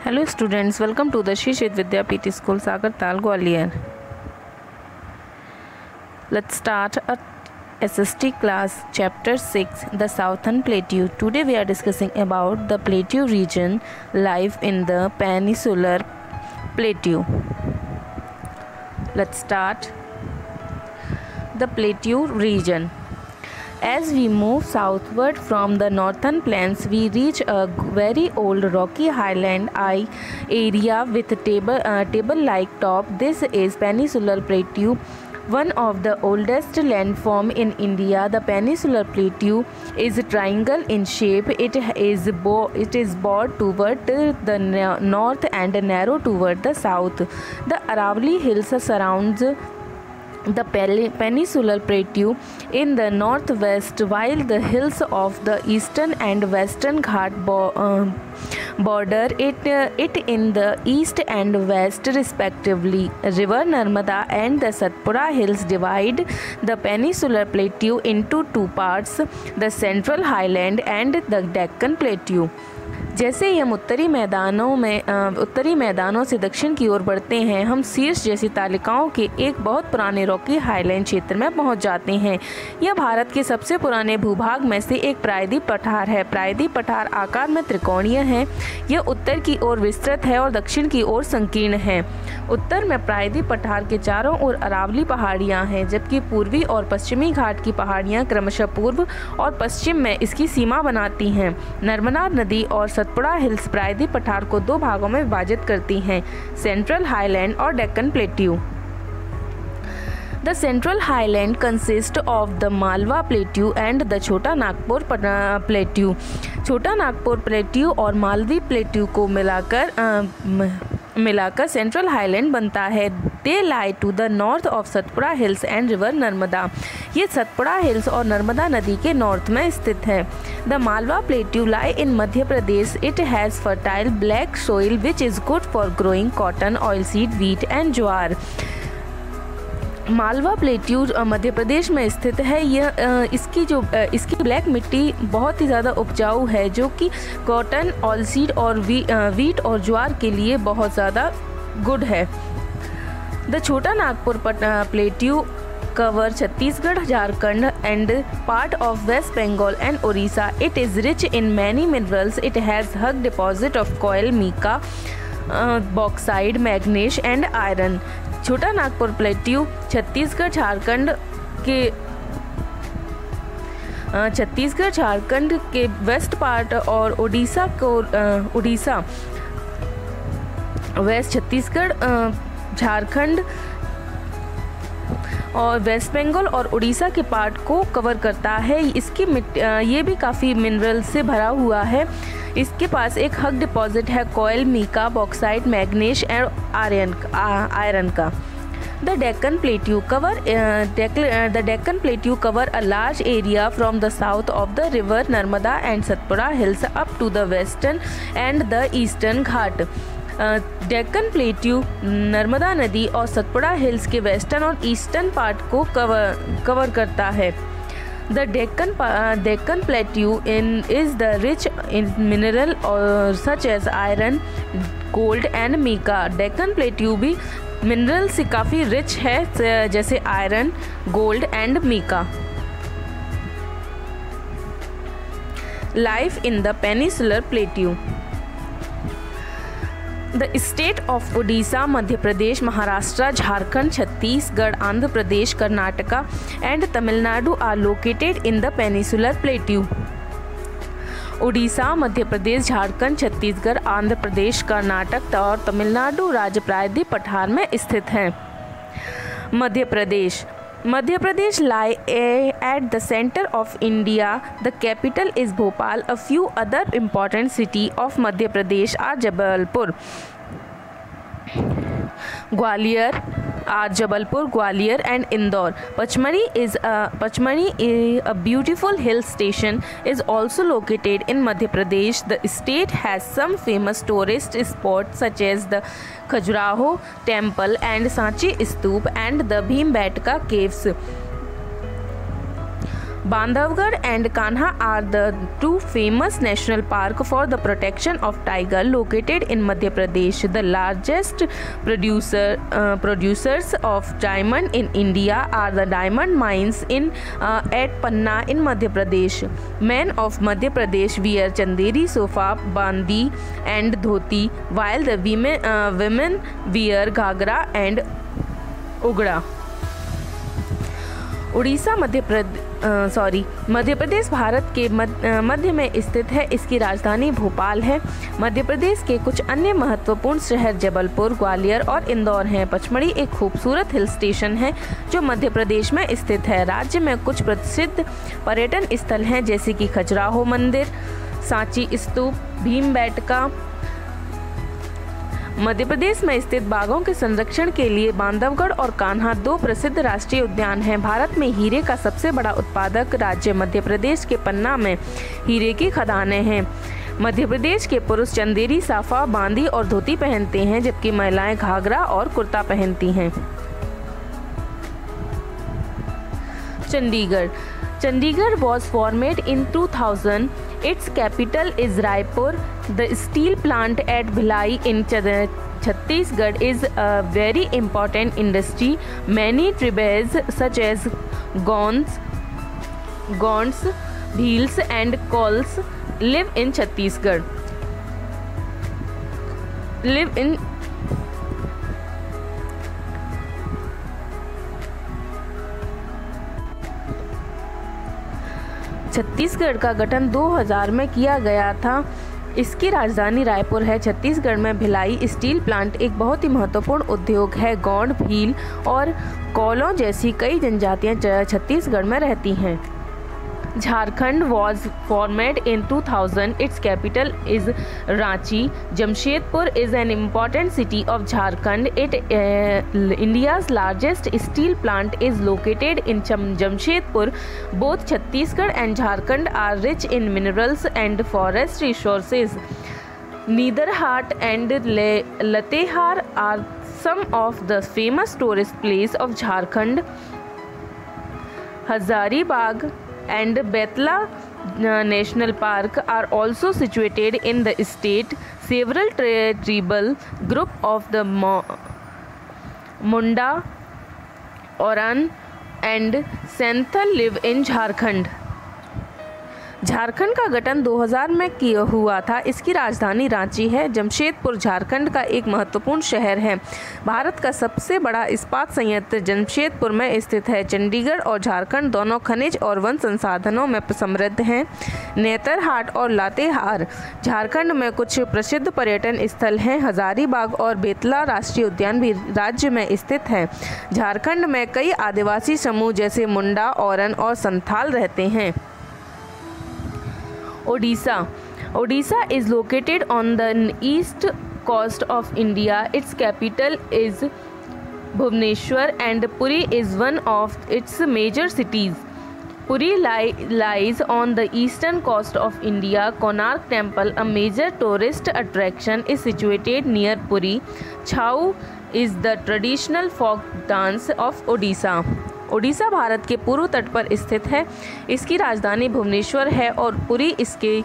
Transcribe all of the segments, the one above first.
Hello students, welcome to the Shri Sheth Vidyapeeth School, Sagartal, Gwalior. Let's start a SST class chapter 6, the Southern Plateau. Today we are discussing about the Plateau region, life in the Peninsular Plateau. Let's start the Plateau region. As we move southward from the northern plains, we reach a very old rocky highland area with table-like top. This is Peninsular Plateau, one of the oldest landform in India. The Peninsular Plateau is triangle in shape. It is broad toward the north and narrow toward the south. The Aravalli Hills surrounds the Peninsular Plateau in the northwest, while the hills of the eastern and western Ghat border it in the east and west respectively. River Narmada and the Satpura Hills divide the Peninsular Plateau into two parts, the Central Highland and the Deccan Plateau. जैसे ही हम उत्तरी मैदानों से दक्षिण की ओर बढ़ते हैं, हम शीर्ष जैसी तालिकाओं के एक बहुत पुराने रॉकी हाईलैंड क्षेत्र में पहुंच जाते हैं। यह भारत के सबसे पुराने भूभाग में से एक प्रायद्वीप पठार है। प्रायद्वीप पठार आकार में त्रिकोणीय है। यह उत्तर की ओर विस्तृत है और दक्षिण की ओर संकीर्ण है। उत्तर में प्रायद्वीप पठार के चारों ओर अरावली पहाड़ियाँ हैं, जबकि पूर्वी और पश्चिमी घाट की पहाड़ियाँ क्रमशः पूर्व और पश्चिम में इसकी सीमा बनाती हैं। नर्मदा नदी और सतपुड़ा हिल्स प्रायद्वीप पठार को दो भागों में विभाजित करती हैं, सेंट्रल हाईलैंड और Deccan plateau. The Central Highland consists of the Malwa Plateau and the छोटा नागपुर प्लेट्यू। छोटा नागपुर प्लेट्यू और मालवी प्लेट्यू को मिलाकर सेंट्रल हाईलैंड बनता है। They lie to the north of Satpura hills and river Narmada. ये सतपुड़ा हिल्स और नर्मदा नदी के नॉर्थ में स्थित है। The Malwa Plateau lie in Madhya Pradesh. It has fertile black soil which is good for growing cotton, oilseed, wheat and jowar. Malwa plateau Madhya Pradesh में स्थित है। यह इसकी ब्लैक मिट्टी बहुत ही ज़्यादा उपजाऊ है, जो कि कॉटन, ऑयलसीड और वीट और ज्वार के लिए बहुत ज़्यादा गुड है। द छोटा Nagpur plateau cover Chhattisgarh, Jharkhand and part of West Bengal and Orissa. It is rich in many minerals. It has hug deposit of coal, mica, bauxite, manganese and iron. छोटा Nagpur plateau Chhattisgarh Jharkhand के west part और waste Chhattisgarh, Jharkhand और waste Bengal और उड़ीसा के part को cover करता है। इसकी ये भी काफ़ी मिनरल से भरा हुआ है। इसके पास एक हग डिपॉजिट है coal, mica, bauxite, manganese and iron का। The Deccan Plateau cover a large area from the south of the river Narmada and Satpura Hills up to the western and the eastern Ghat. Deccan plateau Narmada नदी और Satpura hills के western और eastern part को cover करता है। The Deccan plateau is the rich in mineral such as iron, gold and mica. Deccan plateau भी mineral से काफ़ी रिच है, जैसे iron, gold and mica. Life in the peninsular plateau. The state of Odisha, Madhya Pradesh, Maharashtra, Jharkhand, Chhattisgarh, Andhra Pradesh, Karnataka and Tamil Nadu are located in the Peninsular Plateau. Orissa, Madhya Pradesh, Jharkhand, Chhattisgarh, Andhra Pradesh, Karnataka और तमिलनाडु राज्य प्रायद्वीप पठार में स्थित हैं। Madhya Pradesh lie at the center of India. The capital is Bhopal. A few other important cities of Madhya Pradesh are Jabalpur, Gwalior and Indore. Pachmari, a beautiful hill station, is also located in Madhya Pradesh. The state has some famous tourist spots such as the Khajuraho Temple and Sanchi Stoop and the Bhimbetka Caves. Bandhavgarh and Kanha are the two famous national parks for the protection of tiger located in Madhya Pradesh. The largest producers of diamond in India are the diamond mines at Panna in Madhya Pradesh. Men of Madhya Pradesh wear chanderi, sofa, bandi and dhoti, while the women wear Ghaghara and उगड़ा। Orissa Madhya प्रदेश भारत के मध्य में स्थित है। इसकी राजधानी भोपाल है। मध्य प्रदेश के कुछ अन्य महत्वपूर्ण शहर जबलपुर, ग्वालियर और इंदौर हैं। पचमढ़ी एक खूबसूरत हिल स्टेशन है जो मध्य प्रदेश में स्थित है। राज्य में कुछ प्रसिद्ध पर्यटन स्थल हैं जैसे कि खजुराहो मंदिर, सांची स्तूप, भीमबेटका। मध्य प्रदेश में स्थित बाघों के संरक्षण के लिए बांधवगढ़ और कान्हा दो प्रसिद्ध राष्ट्रीय उद्यान हैं। भारत में हीरे का सबसे बड़ा उत्पादक राज्य मध्य प्रदेश के पन्ना में हीरे की खदानें हैं। मध्य प्रदेश के पुरुष चंदेरी, साफा, बांदी और धोती पहनते हैं, जबकि महिलाएं घाघरा और कुर्ता पहनती हैं। Chandigarh was formed in 2000. Its capital is Raipur. The steel plant at Bhilai in Chhattisgarh is a very important industry. Many tribes such as Gonds, Bhils and Kols live in Chhattisgarh. Chhattisgarh का गठन 2000 में किया गया था। इसकी राजधानी रायपुर है। छत्तीसगढ़ में भिलाई स्टील प्लांट एक बहुत ही महत्वपूर्ण उद्योग है। गौंड, भील और कोलों जैसी कई जनजातियां छत्तीसगढ़ में रहती हैं। Jharkhand was formed in 2000. Its capital is Ranchi. Jamshedpur is an important city of Jharkhand. India's largest steel plant is located in Jamshedpur. Both Chhattisgarh and Jharkhand are rich in minerals and forest resources. Nidarhat and Latehar are some of the famous tourist places of Jharkhand. Hazaribagh and Betla National Park are also situated in the state. Several tribal groups of the Munda, Oran and Santhal live in Jharkhand. Jharkhand का गठन 2000 में किया हुआ था। इसकी राजधानी रांची है। जमशेदपुर झारखंड का एक महत्वपूर्ण शहर है। भारत का सबसे बड़ा इस्पात संयंत्र जमशेदपुर में स्थित है। चंडीगढ़ और झारखंड दोनों खनिज और वन संसाधनों में समृद्ध हैं। नेतरहाट और लातेहार झारखंड में कुछ प्रसिद्ध पर्यटन स्थल हैं। हजारीबाग और बेतला राष्ट्रीय उद्यान भी राज्य में स्थित है। झारखंड में कई आदिवासी समूह जैसे मुंडा, औरन और संथाल रहते हैं। Odisha is located on the east coast of India. Its capital is Bhubaneswar and Puri is one of its major cities. Puri lies on the eastern coast of India. Konark Temple, a major tourist attraction, is situated near Puri. Chhau is the traditional folk dance of Odisha. Odisha Bharat के पूर्व तट पर स्थित है। इसकी राजधानी भुवनेश्वर है और पुरी इसके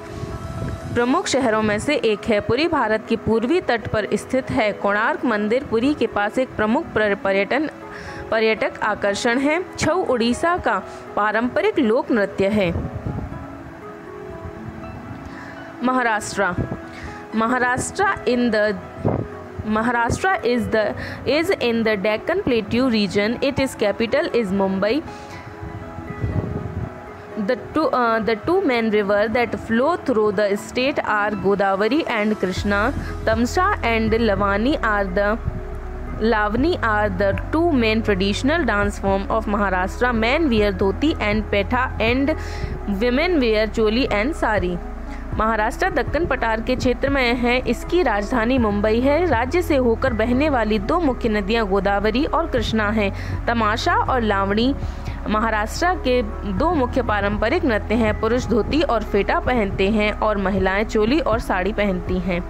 प्रमुख शहरों में से एक है। पुरी भारत के पूर्वी तट पर स्थित है। कोणार्क मंदिर पुरी के पास एक प्रमुख पर्यटक आकर्षण है। छऊ उड़ीसा का पारंपरिक लोक नृत्य है। Maharashtra is in the Deccan Plateau region. Its capital is Mumbai. The two main rivers that flow through the state are Godavari and Krishna. Tamsa and Lavani are the two main traditional dance forms of Maharashtra. Men wear dhoti and petha and women wear choli and sari. Maharashtra Deccan पठार के क्षेत्र में है। इसकी राजधानी मुंबई है। राज्य से होकर बहने वाली दो मुख्य नदियां गोदावरी और कृष्णा हैं। तमाशा और लावणी महाराष्ट्र के दो मुख्य पारंपरिक नृत्य हैं। पुरुष धोती और फेटा पहनते हैं और महिलाएं चोली और साड़ी पहनती हैं।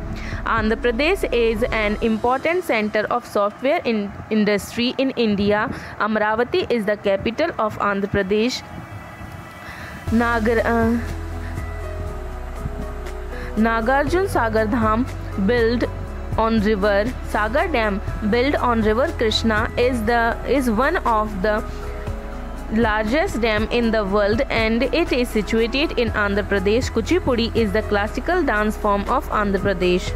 Andhra Pradesh is an important centre of software industry in India. Amaravati is the capital of Andhra Pradesh. Nagarjun Sagar Dham built on river Sagar Dam built on river Krishna is one of the largest dam in the world, and it is situated in Andhra Pradesh. Kuchipudi is the classical dance form of Andhra Pradesh.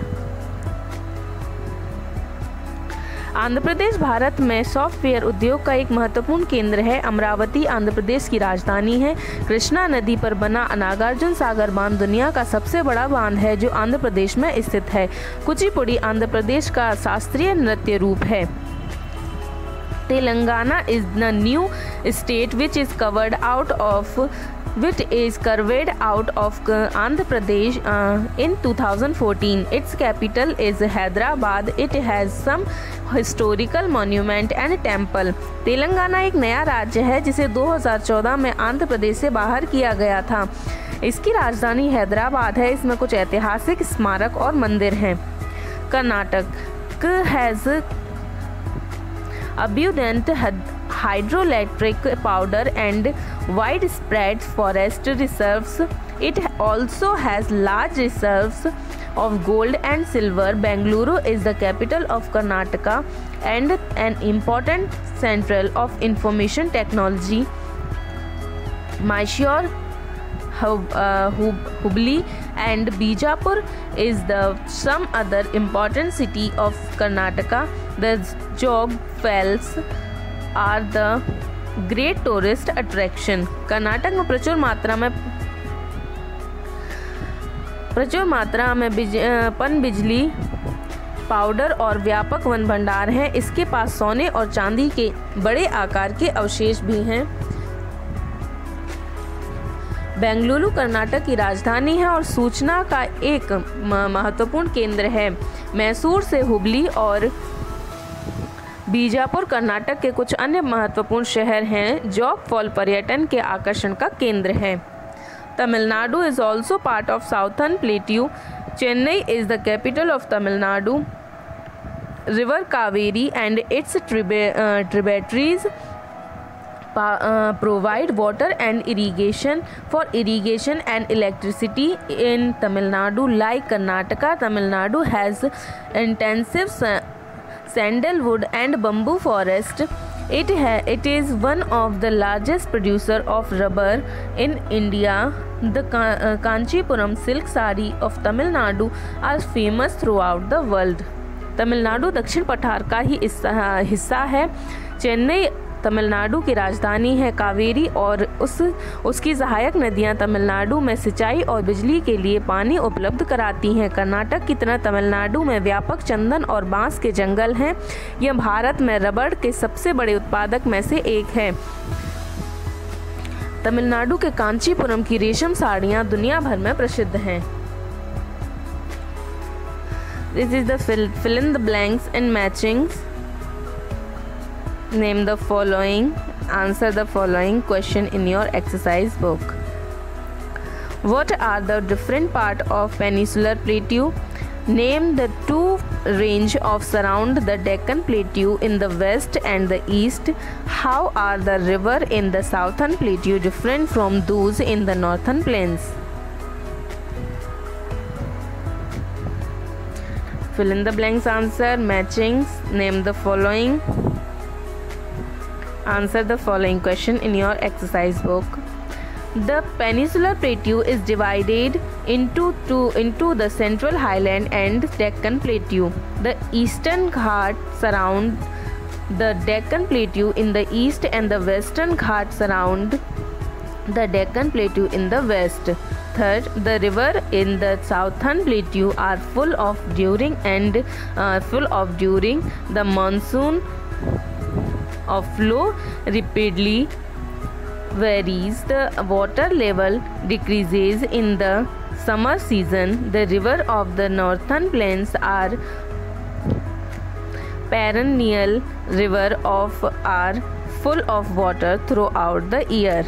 Andhra Pradesh Bharat में software उद्योग का एक महत्वपूर्ण केंद्र है। अमरावती आंध्र प्रदेश की राजधानी है। कृष्णा नदी पर बना नागार्जुन सागर बांध दुनिया का सबसे बड़ा बांध है जो आंध्र प्रदेश में स्थित है। कुचिपुड़ी आंध्र प्रदेश का शास्त्रीय नृत्य रूप है। Telangana is the new state which is carved out of Andhra Pradesh in 2014. Its capital is Hyderabad. It has some historical monument and temple. Telangana एक नया राज्य है जिसे 2014 में आंध्र प्रदेश से बाहर किया गया था। इसकी राजधानी हैदराबाद है। इसमें कुछ ऐतिहासिक स्मारक और मंदिर हैं। Karnataka has abundant hydroelectric power and widespread forest reserves. It also has large reserves of gold and silver. Bengaluru is the capital of Karnataka and an important center of information technology. Mysore, Hubli and Bijapur is some other important city of Karnataka. The Jog Falls are the great tourist attraction. Karnataka में प्रचुर मात्रा में पनबिजली powder और व्यापक one भंडार हैं। इसके पास सोने और चांदी के बड़े आकार के अवशेष भी हैं। बेंगलुरु कर्नाटक की राजधानी है और सूचना का एक महत्वपूर्ण केंद्र है। मैसूर से हुबली और बीजापुर कर्नाटक के कुछ अन्य महत्वपूर्ण शहर हैं। जॉग फॉल पर्यटन के आकर्षण का केंद्र है। Tamil Nadu is also part of southern plateau. Chennai is the capital of Tamil Nadu. River Kaveri and it's tributaries provide water and irrigation and electricity in Tamil Nadu. Like Karnataka, Tamil Nadu has intensive sandalwood and bamboo forest. It is one of the largest producer of rubber in India. The Kanchipuram silk sari of Tamil Nadu are famous throughout the world. Tamil Nadu दक्षिण पठार का ही हिस्सा है। चेन्नई तमिलनाडु की राजधानी है। कावेरी और उसकी सहायक नदियां तमिलनाडु में सिंचाई और बिजली के लिए पानी उपलब्ध कराती हैं। कर्नाटक की तरह तमिलनाडु में व्यापक चंदन और बांस के जंगल हैं। यह भारत में रबड़ के सबसे बड़े उत्पादक में से एक है। तमिलनाडु के कांचीपुरम की रेशम साड़ियाँ दुनिया भर में प्रसिद्ध हैं। This is the fill in the blanks and matchings. Name the following, answer the following question in your exercise book. What are the different part of peninsular plateau? Name the two range of surround the Deccan Plateau in the west and the east. How are the river in the southern plateau different from those in the northern plains? Fill in the blanks, answer, matchings, name the following, answer the following question in your exercise book. The peninsular plateau is divided into the central highland and Deccan Plateau. The eastern Ghats surround the Deccan Plateau in the east and the western Ghats surround the Deccan Plateau in the west. Third, the river in the southern plateau are full of during the monsoon of flow rapidly varies. The water level decreases in the summer season. The river of the northern plains are perennial river are full of water throughout the year.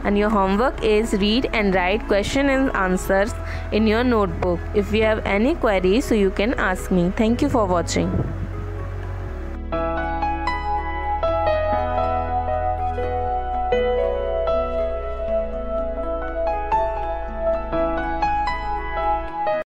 And your homework is read and write question and answers in your notebook. If you have any queries, so you can ask me. Thank you for watching.